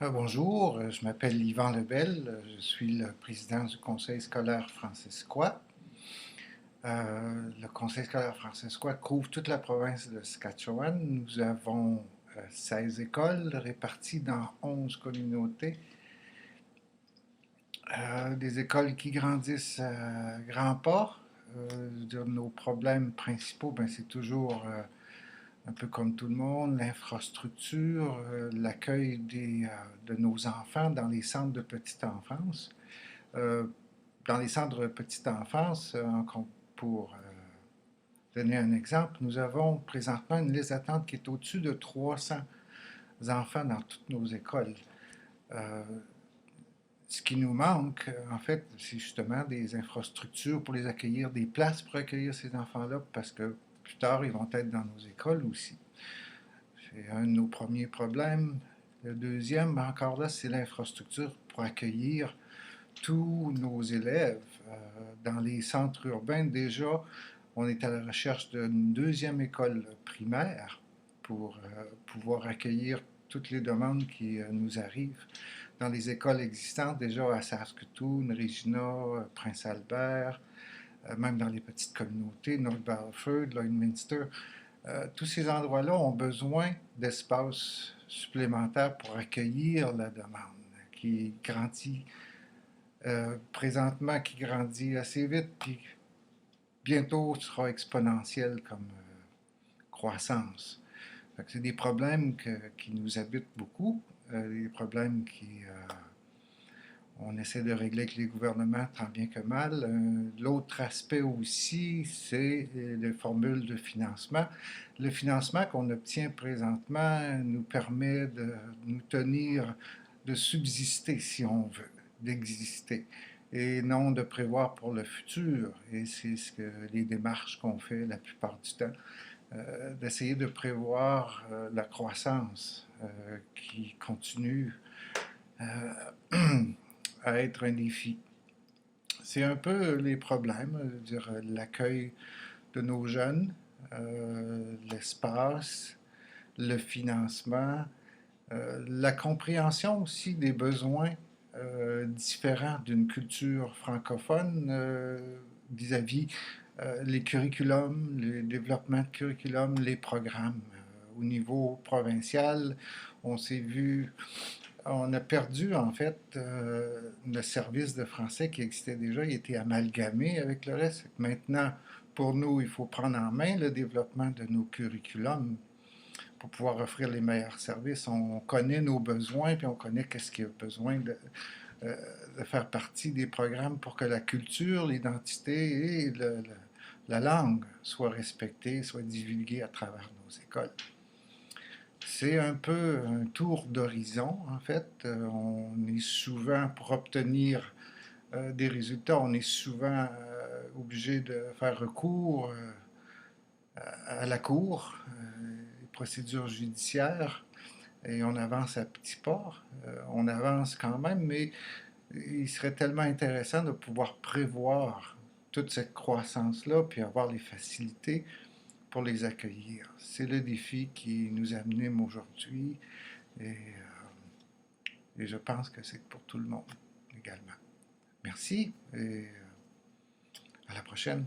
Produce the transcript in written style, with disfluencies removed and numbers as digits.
Bonjour, je m'appelle Yvan Lebel, je suis le président du Conseil scolaire francescois. Le Conseil scolaire francescois couvre toute la province de Saskatchewan. Nous avons 16 écoles réparties dans 11 communautés. Des écoles qui grandissent à grands pas. Nos problèmes principaux, ben, c'est toujours un peu comme tout le monde, l'infrastructure, l'accueil de nos enfants dans les centres de petite enfance. Euh, dans les centres de petite enfance, pour donner un exemple, nous avons présentement une liste d'attente qui est au-dessus de 300 enfants dans toutes nos écoles. Euh, Ce qui nous manque, en fait, c'est justement des infrastructures pour les accueillir, des places pour accueillir ces enfants-là, parce que plus tard, ils vont être dans nos écoles aussi. C'est un de nos premiers problèmes. Le deuxième, encore là, c'est l'infrastructure pour accueillir tous nos élèves. Dans les centres urbains, déjà, on est à la recherche d'une deuxième école primaire pour pouvoir accueillir toutes les demandes qui nous arrivent. Dans les écoles existantes, déjà à Saskatoon, Regina, Prince-Albert, même dans les petites communautés, North Battleford, Lloydminster, tous ces endroits-là ont besoin d'espace supplémentaire pour accueillir la demande qui grandit présentement, qui grandit assez vite, puis bientôt sera exponentielle comme croissance. C'est des problèmes qui nous habitent beaucoup, des problèmes on essaie de régler avec les gouvernements tant bien que mal. L'autre aspect aussi, c'est les formules de financement. Le financement qu'on obtient présentement nous permet de nous tenir, de subsister si on veut, d'exister, et non de prévoir pour le futur. Et c'est ce que les démarches qu'on fait la plupart du temps, d'essayer de prévoir la croissance qui continue à être un défi. C'est un peu les problèmes, dire l'accueil de nos jeunes, l'espace, le financement, la compréhension aussi des besoins différents d'une culture francophone vis-à-vis les curriculums, le développement de curriculum, les programmes. Au niveau provincial, on s'est vu on a perdu en fait le service de français qui existait déjà, il était amalgamé avec le reste. Maintenant, pour nous, il faut prendre en main le développement de nos curriculums pour pouvoir offrir les meilleurs services. On connaît nos besoins, puis on connaît qu'est-ce qui a besoin de faire partie des programmes pour que la culture, l'identité et la langue soient respectées, soient divulguées à travers nos écoles. C'est un peu un tour d'horizon, en fait. On est souvent, pour obtenir des résultats, on est souvent obligé de faire recours à la cour, les procédures judiciaires, et on avance à petits pas. On avance quand même, mais il serait tellement intéressant de pouvoir prévoir toute cette croissance-là, puis avoir les facilités pour les accueillir. C'est le défi qui nous anime aujourd'hui et je pense que c'est pour tout le monde également. Merci et à la prochaine.